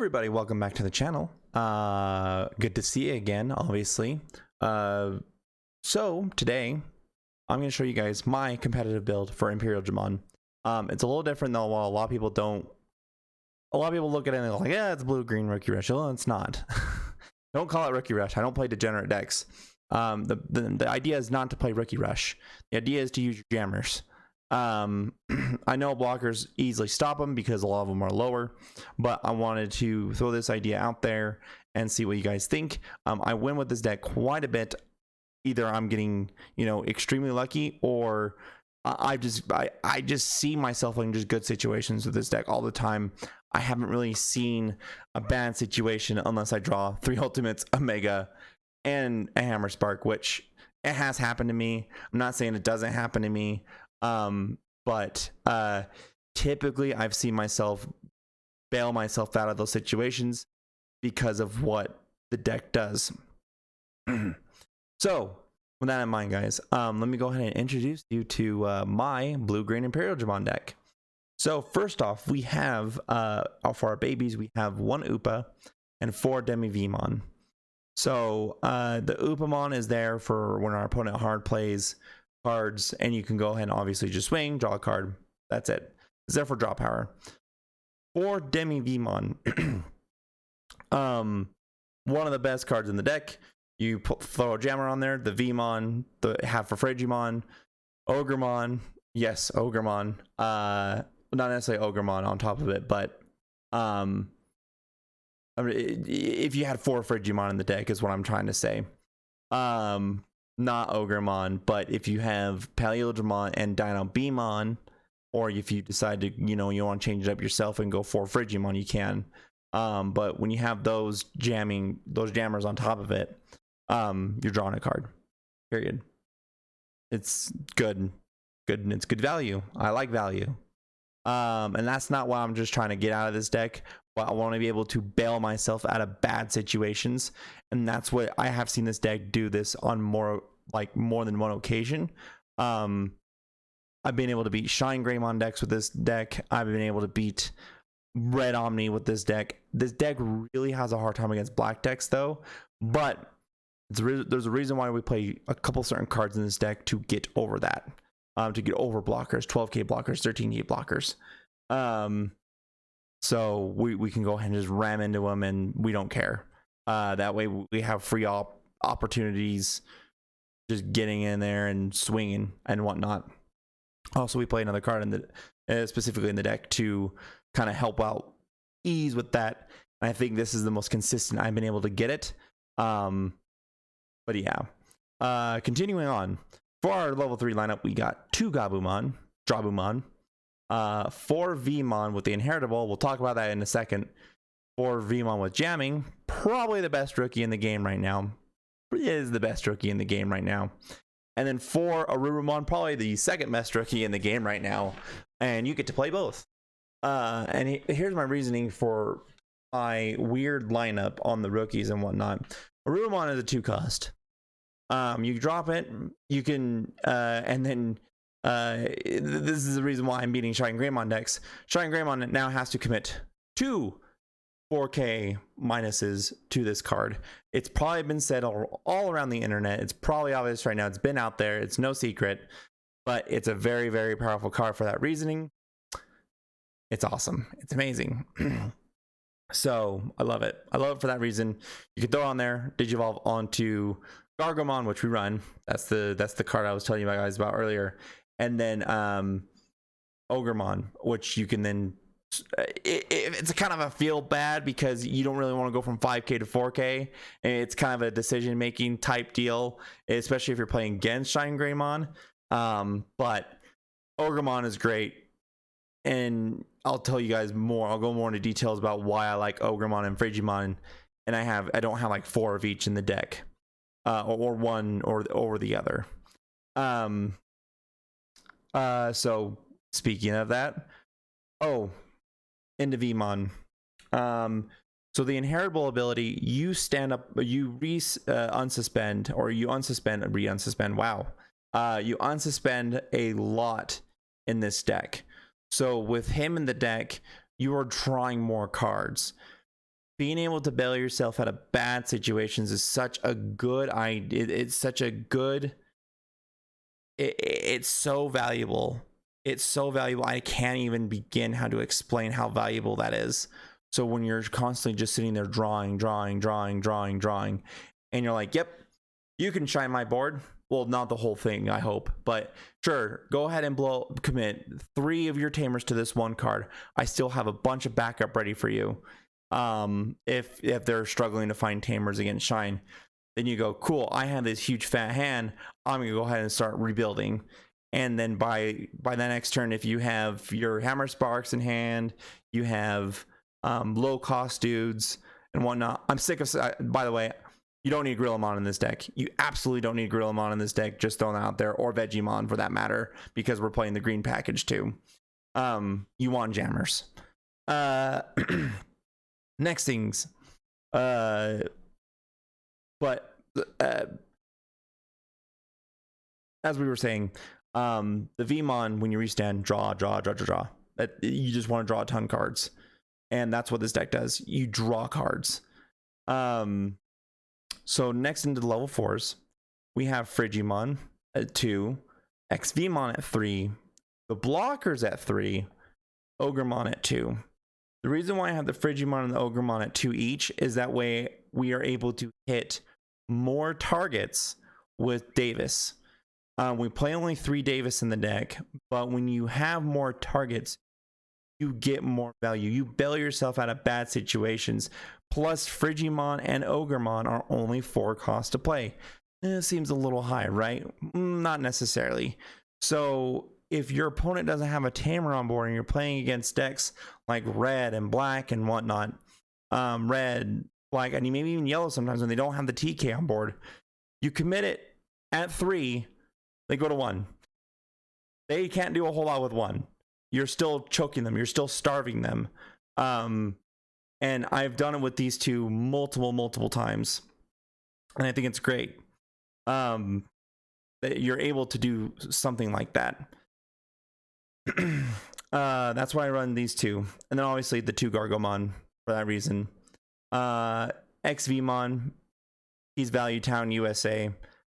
everybody, welcome back to the channel. Good to see you again, obviously. So today I'm going to show you guys my competitive build for Imperialdramon. It's a little different though. While a lot of people look at it and they're like, yeah, it's blue green rookie rush. Well, it's not. Don't call it rookie rush. I don't play degenerate decks. The idea is not to play rookie rush. The idea is to use your jammers. I know blockers easily stop them because a lot of them are lower, but I wanted to throw this idea out there and see what you guys think. I win with this deck quite a bit. Either I'm getting, extremely lucky, or I just see myself in just good situations with this deck all the time. I haven't really seen a bad situation unless I draw 3 ultimates, a mega, and a hammer spark, which it has happened to me. I'm not saying it doesn't happen to me. But typically I've seen myself bail myself out of those situations because of what the deck does. So with that in mind, guys, let me go ahead and introduce you to my blue-green Imperialdramon deck. So first off, we have for our babies, we have 1 Upa and 4 Demi-Vmon. So the Upamon is there for when our opponent hard plays cards, and you can go ahead and obviously just swing, draw a card. That's it. It's there for draw power. For Demi-Vmon, one of the best cards in the deck. You throw a jammer on there, the Vmon, the half for Frigimon, Ogremon, yes, Ogremon, not necessarily Ogremon on top of it, but I mean, if you had 4 Frigimon in the deck is what I'm trying to say. Not Ogremon, but if you have Imperialdramon and Dino-Beamon, or if you decide to, you want to change it up yourself and go for Frigimon, you can. But when you have those jammers on top of it, you're drawing a card. Period. It's good. And it's good value. I like value. And that's not why I'm just trying to get out of this deck. But I want to be able to bail myself out of bad situations, and that's what I have seen this deck do this on more than one occasion. I've been able to beat Shine Greymon decks with this deck. I've been able to beat Red Omni with this deck. This deck really has a hard time against black decks though, but there's a reason why we play a couple certain cards in this deck to get over that, to get over blockers, 12k blockers, 13k blockers. So we can go ahead and just ram into them, and we don't care. That way we have free opportunities, just getting in there and swinging and whatnot. Also, we play another card in the specifically in the deck to kind of help out ease with that. And I think this is the most consistent I've been able to get it. But yeah, continuing on for our level 3 lineup, we got 2 Drabumon, 4 Vmon with the Inheritable. We'll talk about that in a second. 4 Vmon with jamming. Probably the best rookie in the game right now. He is the best rookie in the game right now. And then 4 Arurumon, probably the second best rookie in the game right now. And you get to play both. And here's my reasoning for my weird lineup on the rookies and whatnot. Arurumon is a 2 cost. You drop it, you can, and then this is the reason why I'm beating Shine Greymon decks. Shine Greymon now has to commit 2 4k minuses to this card. It's probably been said all around the internet. It's probably obvious right now. It's been out there. It's no secret, but it's a very, very powerful card for that reasoning. It's awesome. It's amazing. So I love it. I love it for that reason. You can throw on there, Digivolve onto Gargomon, which we run. That's the card I was telling you guys about earlier. And then Ogremon, which you can then it's a kind of a feel bad because you don't really want to go from 5k to 4k, and it's kind of a decision making type deal, especially if you're playing against Shine Greymon. But Ogremon is great, and I'll tell you guys more. I'll go more into details about why I like Ogremon and Frigimon, and I don't have like 4 of each in the deck, or one or the other. So speaking of that, into Vmon. So the inheritable ability, you stand up, you unsuspend, or you unsuspend, re-unsuspend. Wow. You unsuspend a lot in this deck. So with him in the deck, you are drawing more cards. being able to bail yourself out of bad situations is such a good idea. It's such a good, it's so valuable. It's so valuable. I can't even begin how to explain how valuable that is. So when you're constantly just sitting there drawing, and you're like, yep, you can shine my board. Well, not the whole thing, I hope, but sure, go ahead and commit 3 of your tamers to this one card. I still have a bunch of backup ready for you. If they're struggling to find tamers against shine, then you go, cool, I have this huge fat hand, I'm gonna go ahead and start rebuilding. And then by the next turn, if you have your hammer sparks in hand, you have low cost dudes and whatnot. I'm sick of, by the way, you don't need Grillamon in this deck. You absolutely don't need Grillamon in this deck, just throwing that out there, or Vegemon for that matter, because we're playing the green package too. You want jammers. Next things. But as we were saying, the Vmon, when you restand, draw. You just want to draw a ton of cards. And that's what this deck does. You draw cards. So next into the level 4s, we have Frigimon at 2, Xvmon at 3, the blockers at 3, Ogremon at 2. The reason why I have the Frigimon and the Ogremon at 2 each is that way we are able to hit more targets with Davis. We play only 3 Davis in the deck, but when you have more targets, you get more value. You bail yourself out of bad situations. Plus, Frigimon and Ogremon are only 4 cost to play. It seems a little high, right? Not necessarily. So if your opponent doesn't have a tamer on board and you're playing against decks like red and black and whatnot, red, black, and maybe even yellow sometimes when they don't have the TK on board, you commit it at 3, they go to 1. They can't do a whole lot with 1. You're still choking them. You're still starving them. And I've done it with these two multiple times. And I think it's great. That you're able to do something like that. That's why I run these two. And then obviously the 2 Gargomon for that reason. Xvmon, he's Value Town, USA.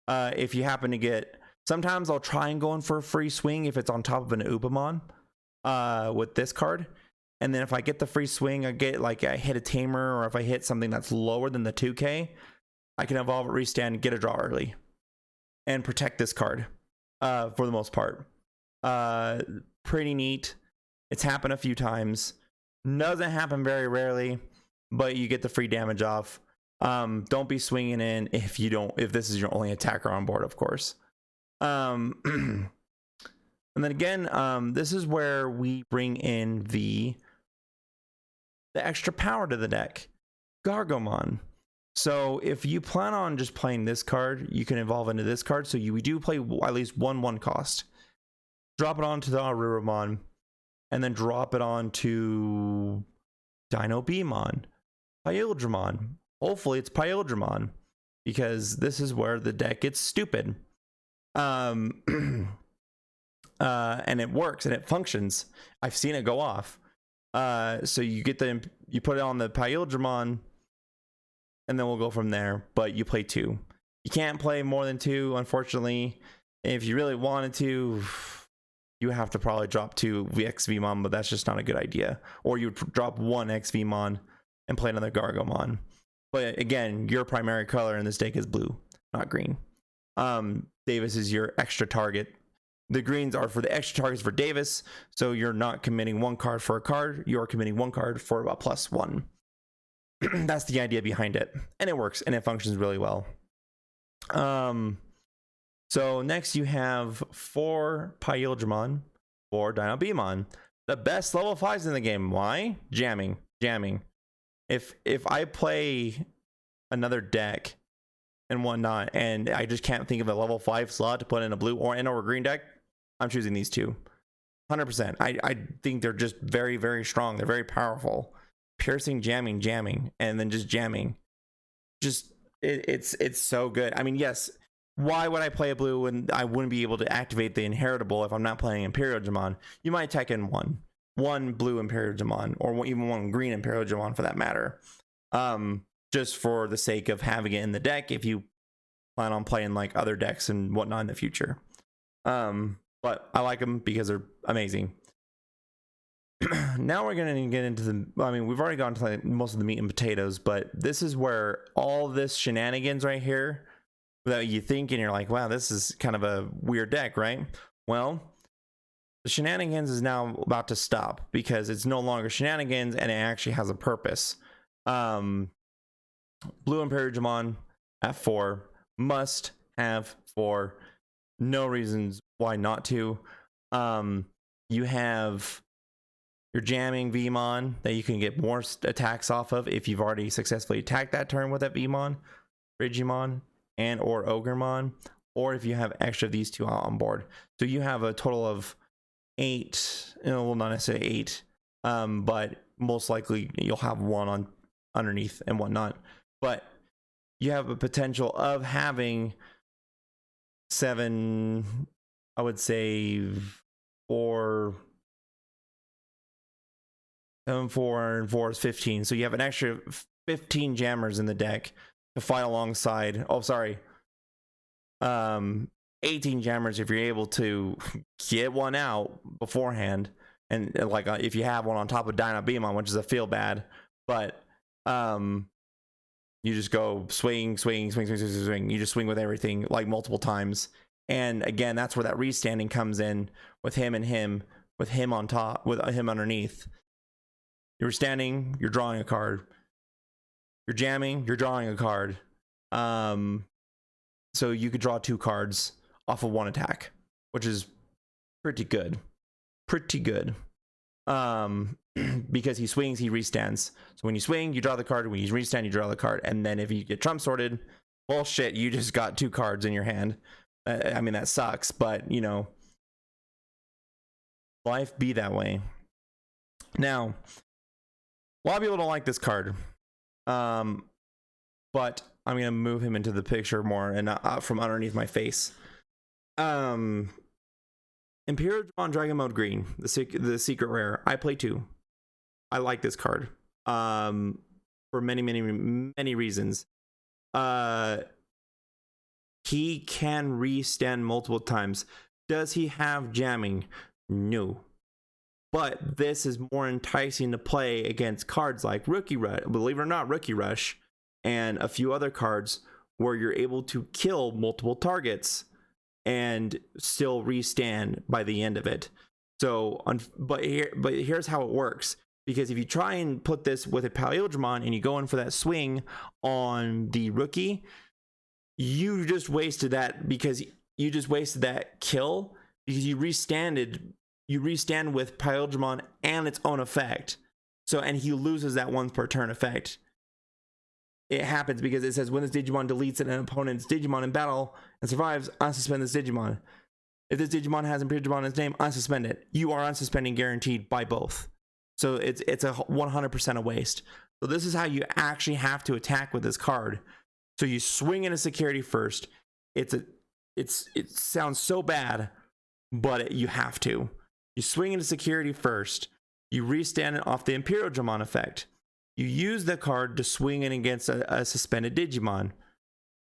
If you happen to get... Sometimes I'll try and go in for a free swing if it's on top of an Upamon with this card. And then if I get the free swing, I get like I hit a tamer, or if I hit something that's lower than the 2K, I can evolve it, restand, get a draw early, and protect this card for the most part. Pretty neat. It's happened a few times. Doesn't happen very rarely, but you get the free damage off. Don't be swinging in if this is your only attacker on board, of course. And then again, this is where we bring in the extra power to the deck, Gargomon. So if you plan on just playing this card, you can evolve into this card. So we do play at least 1/1 cost. Drop it onto the Arurumon, and then drop it onto Dino Beamon, Imperialdramon. Hopefully it's Imperialdramon, because this is where the deck gets stupid. And it works and it functions. I've seen it go off. So you put it on the Imperialdramon, and then we'll go from there. But you play 2. You can't play more than 2, unfortunately. If you really wanted to, you have to probably drop 2 Xvmon, but that's just not a good idea. Or you would drop 1 Xvmon and play another Gargomon. But again, your primary color in this deck is blue, not green. Davis is your extra target. The greens are for the extra targets for Davis, so you're not committing 1 card for a card. You're committing 1 card for a +1. That's the idea behind it, and it works and it functions really well. So next you have 4 Imperialdramon, 4 Dino Beamon, the best level 5s in the game. Why? Jamming. If I play another deck and whatnot, and I just can't think of a level 5 slot to put in a blue or green deck, I'm choosing these 2. 100%. I think they're just very, very strong. They're very powerful. Piercing, jamming, and then just jamming. Just it's so good. I mean, yes, why would I play a blue when I wouldn't be able to activate the inheritable if I'm not playing Imperialdramon? You might tech in one blue Imperialdramon, or even 1 green Imperialdramon for that matter. Just for the sake of having it in the deck if you plan on playing like other decks and whatnot in the future. But I like them because they're amazing. Now we're going to get into the, I mean, we've already gone to like most of the meat and potatoes, but this is where all this shenanigans right here that you think and you're like, wow, this is kind of a weird deck, right? Well, the shenanigans is now about to stop because it's no longer shenanigans and it actually has a purpose. Blue Imperialdramon at 4, must have 4, no reasons why not to. You have your jamming Vmon that you can get more attacks off of if you've already successfully attacked that turn with that Vmon, Frigimon, and or Ogremon, or if you have extra of these two out on board. So you have a total of 8, well, not necessarily 8, but most likely you'll have 1 on underneath and whatnot. But you have a potential of having 7, I would say 4, 7, 4, and 4 is 15. So you have an extra 15 jammers in the deck to fight alongside. Oh, sorry. 18 jammers if you're able to get one out beforehand. And like if you have one on top of Dyna Beamon, which is a feel bad. But you just go swing. You just swing with everything like multiple times. And again, that's where that restanding comes in with him and him, with him on top, with him underneath. You're standing, you're drawing a card. You're jamming, you're drawing a card. So you could draw 2 cards off of 1 attack, which is pretty good. Pretty good. Because he swings, he restands. So when you swing, you draw the card. When you restand, you draw the card. And then if you get trump sorted, bullshit, you just got 2 cards in your hand. I mean, that sucks, but you know, life be that way. Now, a lot of people don't like this card, but I'm gonna move him into the picture more and from underneath my face. Imperialdramon Dragon Mode Green, the secret rare. I play 2. I like this card for many reasons. He can restand multiple times. Does he have jamming? No. But this is more enticing to play against cards like Rookie Rush, believe it or not, Rookie Rush, and a few other cards where you're able to kill multiple targets and still restand by the end of it. So, but here's how it works. Because if you try and put this with a Imperialdramon and you go in for that swing on the rookie, you just wasted that because you just wasted that kill because you restand with Imperialdramon and its own effect. So, and he loses that once per turn effect. It happens because it says when this Digimon deletes an opponent's Digimon in battle and survives, unsuspend this Digimon. If this Digimon has Imperialdramon in its name, unsuspend it. You are unsuspending guaranteed by both. So it's a 100% a waste. So this is how you actually have to attack with this card. So you swing into security first. It sounds so bad, but you have to. You swing into security first. You restand it off the Imperialdramon effect. You use the card to swing in against a suspended Digimon.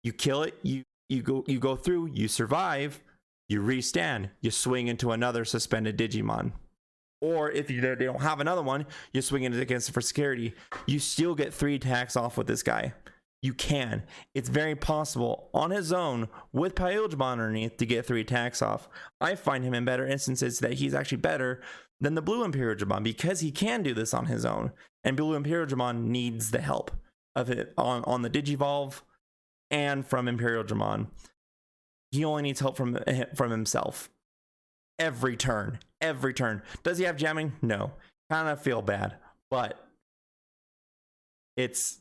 You kill it. You go through. You survive. You restand. You swing into another suspended Digimon. Or if they don't have another one, you swing it against it for security. You still get 3 attacks off with this guy. You can. It's very possible on his own with Imperialdramon underneath to get 3 attacks off. I find him in better instances that he's actually better than the blue Imperialdramon because he can do this on his own. And blue Imperialdramon needs the help of it on the Digivolve and from Imperialdramon. He only needs help from himself. Every turn. Does he have jamming? No. Kind of feel bad, but it's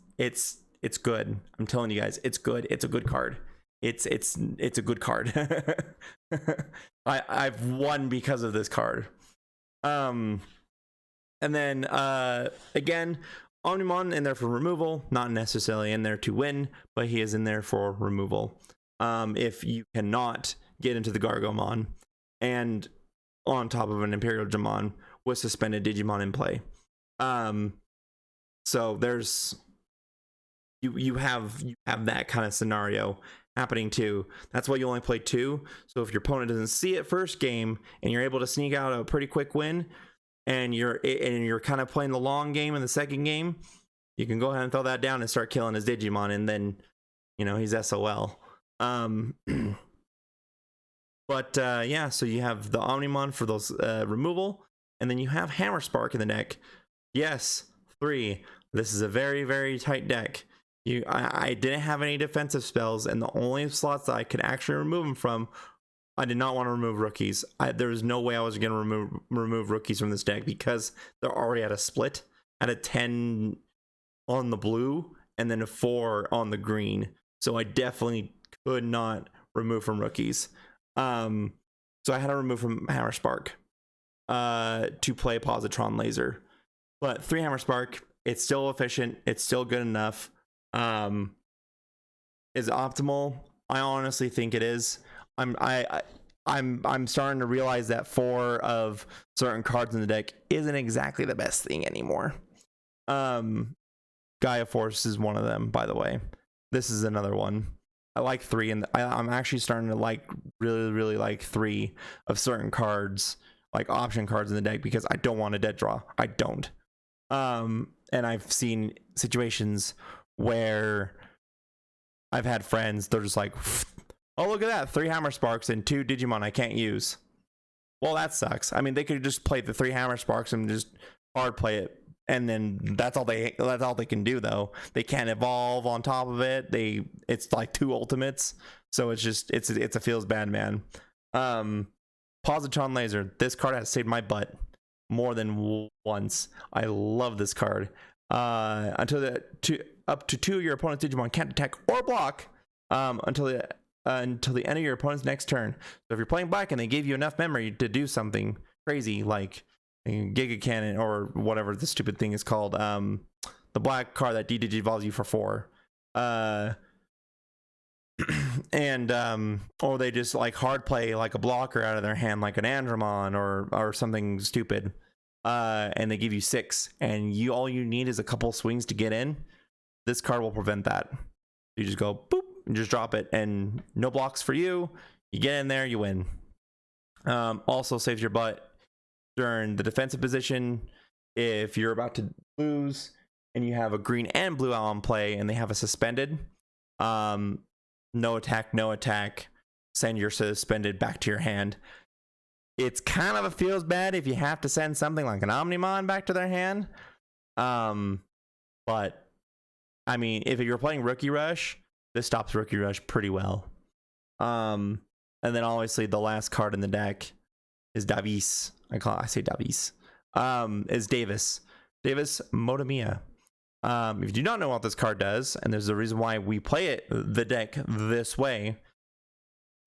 good. I'm telling you guys, it's good. It's a good card. It's a good card. I've won because of this card. And then again, Omnimon in there for removal, not necessarily in there to win, but he is in there for removal. If you cannot get into the Gargomon and on top of an Imperialdramon with suspended Digimon in play. So there's you have that kind of scenario happening too. That's why you only play 2. So if your opponent doesn't see it first game and you're able to sneak out a pretty quick win, and you're kind of playing the long game in the second game, you can go ahead and throw that down and start killing his Digimon, and then he's SOL. But yeah, so you have the Omnimon for those removal, and then you have Hammer Spark in the deck. Yes, 3. This is a very, very tight deck. I didn't have any defensive spells, and the only slots that I could actually remove them from, I did not want to remove rookies. There was no way I was going to remove rookies from this deck, because they're already at a split, at a 10 on the blue, and then a 4 on the green. So I definitely could not remove from rookies. So I had to remove from Hammer Spark to play Positron Laser. But 3 Hammer Spark, it's still efficient. It's still good enough. Is it optimal? I honestly think it is. I'm starting to realize that 4 of certain cards in the deck isn't exactly the best thing anymore. Gaia Force is one of them, by the way. This is another one. I like 3, and I'm actually starting to like really like 3 of certain cards, like option cards in the deck, because I don't want a dead draw. I don't. And I've seen situations where I've had friends, they're just like, oh, look at that, 3 Hammer Sparks and 2 Digimon I can't use. Well, that sucks. I mean, they could just play the 3 Hammer Sparks and just hard play it, and then that's all they can do, though. They can't evolve on top of it. It's like 2 ultimates, so it's a feels bad, man. Positron Laser. This card has saved my butt more than once. I love this card. Up to 2 of your opponent's Digimon can't attack or block until the end of your opponent's next turn. So if you're playing black and they gave you enough memory to do something crazy like Giga Cannon or whatever the stupid thing is called, the black card that de-digivolves you for 4, and or they just like hard play like a blocker out of their hand, like an Andromon or something stupid, and they give you 6, and all you need is a couple swings to get in. This card will prevent that. You just go boop and just drop it, and no blocks for you. You get in there, you win. Also saves your butt during the defensive position if you're about to lose and you have a green and blue owl in play and they have a suspended. No attack, send your suspended back to your hand. It's kind of a feels bad if you have to send something like an Omnimon back to their hand. But I mean, if you're playing Rookie Rush, this stops Rookie Rush pretty well. And then obviously the last card in the deck is Davis. I say Davis. Is Davis Motomia. If you do not know what this card does, and there's a reason why we play the deck this way.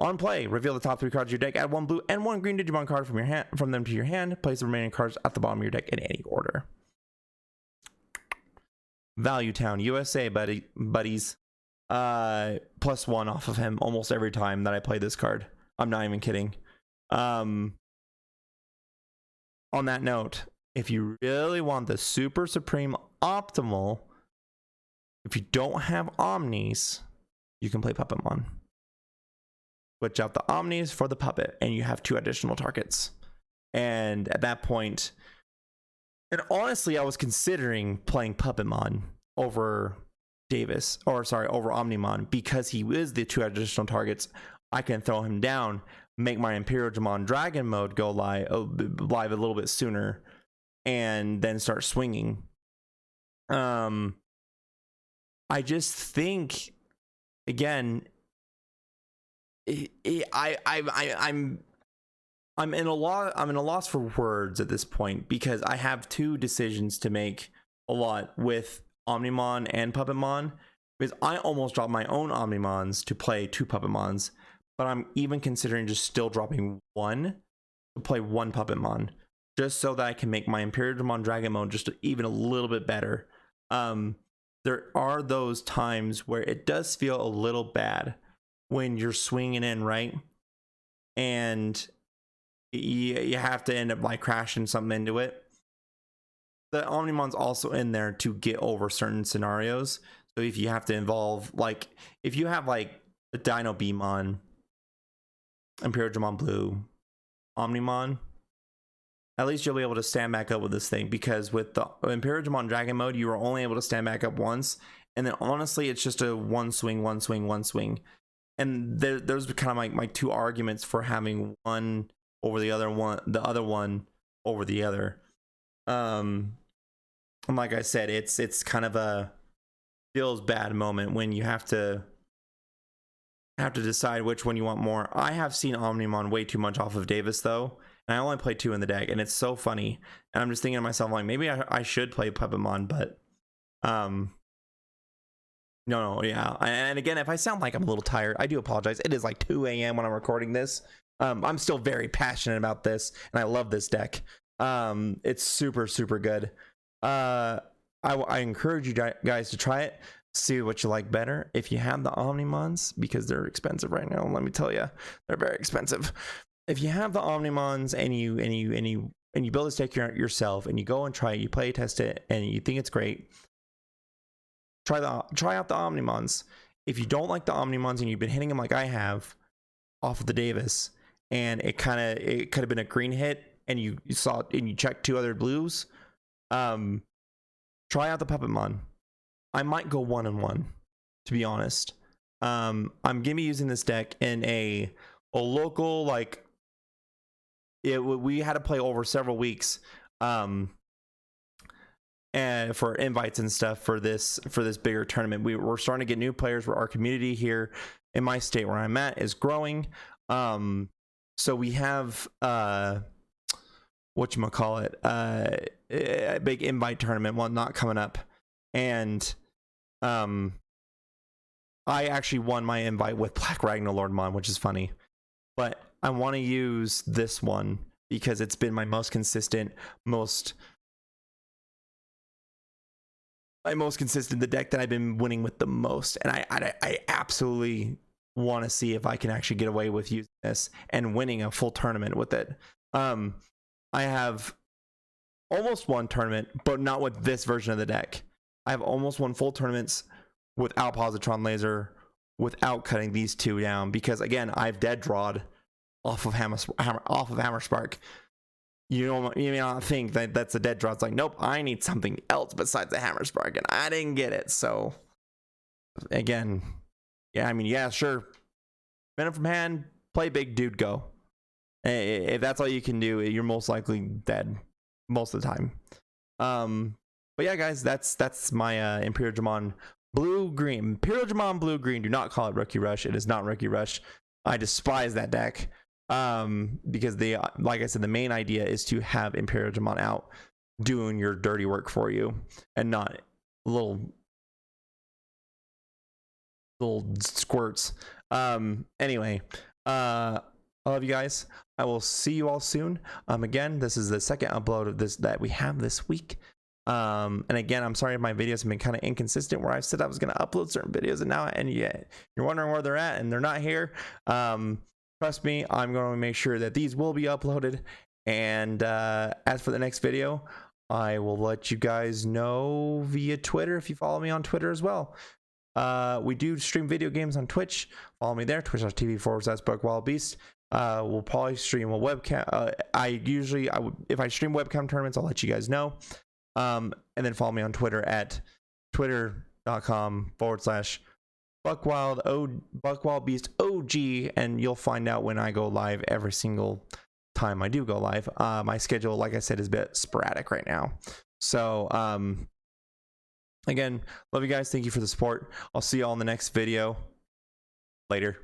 On play, reveal the top 3 cards of your deck, add 1 blue and 1 green Digimon card from them to your hand, place the remaining cards at the bottom of your deck in any order. Value Town, USA, buddies. +1 off of him almost every time that I play this card. I'm not even kidding. On that note, if you really want the super supreme optimal, if you don't have Omnis, you can play Puppetmon. Switch out the Omnis for the Puppet, and you have 2 additional targets. And at that point, and honestly, I was considering playing Puppetmon over over Omnimon, because he is the 2 additional targets. I can throw him down, make my Imperialdramon Dragon mode go live a little bit sooner, and then start swinging. I just think, again, I'm in a loss for words at this point, because I have 2 decisions to make a lot with Omnimon and Puppetmon, because I almost dropped my own Omnimons to play 2 Puppetmons, but I'm even considering just still dropping 1 to play 1 Puppetmon, just so that I can make my Imperialdramon Dragon mode just even a little bit better. There are those times where it does feel a little bad when you're swinging in, right? And you have to end up like crashing something into it. The Omnimon's also in there to get over certain scenarios. So if you have to involve, like, if you have like a Dino Beamon, Imperialdramon Blue, Omnimon, at least you'll be able to stand back up with this thing, because with the Imperialdramon Dragon mode, you were only able to stand back up once, and then honestly, it's just a one swing. And those are kind of like my two arguments for having one over the other one, the other one over the other. And like I said, it's kind of a feels bad moment when you have to decide which one you want more. I have seen Omnimon way too much off of Davis though, and I only play 2 in the deck, and it's so funny. And I'm just thinking to myself, like, maybe I should play Puppetmon, but no, yeah. And again, if I sound like I'm a little tired, I do apologize. It is like 2 a.m. when I'm recording this. I'm still very passionate about this, and I love this deck. It's super good. I encourage you guys to try it, see what you like better. If you have the Omnimons, because they're expensive right now, let me tell you, they're very expensive. If you have the Omnimons and you build this deck yourself, and you go and try it, you play test it, and you think it's great, try out the Omnimons. If you don't like the Omnimons and you've been hitting them like I have off of the Davis, and it could have been a green hit, and you saw it and you checked 2 other blues, try out the Puppetmon. I might go 1-1, to be honest. I'm gonna be using this deck in a local, like, we had to play over several weeks and for invites and stuff for this bigger tournament. We're starting to get new players, where our community here in my state where I'm at is growing. So we have whatchamacallit, a big invite tournament, well, not coming up, and I actually won my invite with Black Ragnarlordmon, which is funny, but I want to use this one because it's been my most consistent, the deck that I've been winning with the most, and I absolutely want to see if I can actually get away with using this and winning a full tournament with it. I have almost won tournament, but not with this version of the deck. I have almost won full tournaments without Positron Laser, without cutting these 2 down, because again, I've dead drawed off of Hammer Spark. You may not think that that's a dead draw. It's like, nope, I need something else besides the Hammer Spark, and I didn't get it. So again, yeah, I mean, yeah, sure, Venom from hand, play big, dude, go. If that's all you can do, you're most likely dead most of the time. But yeah, guys, that's my Imperialdramon Blue Green. Imperialdramon Blue Green. Do not call it Rookie Rush. It is not Rookie Rush. I despise that deck. Because like I said, the main idea is to have Imperialdramon out doing your dirty work for you, and not little squirts. Anyway, I love you guys. I will see you all soon. Again, this is the second upload of this that we have this week. And again, I'm sorry if my videos have been kind of inconsistent, where I said I was going to upload certain videos, and yet you're wondering where they're at, and they're not here. Trust me, I'm going to make sure that these will be uploaded. And as for the next video, I will let you guys know via Twitter, if you follow me on Twitter as well. We do stream video games on Twitch. Follow me there, twitch.tv/BuckWildBeast. We'll probably stream a webcam. If I stream webcam tournaments, I'll let you guys know. And then follow me on Twitter at twitter.com/BuckWildBeast OG, and you'll find out when I go live every single time I do go live. My schedule, like I said, is a bit sporadic right now. So again, love you guys. Thank you for the support. I'll see you all in the next video. Later.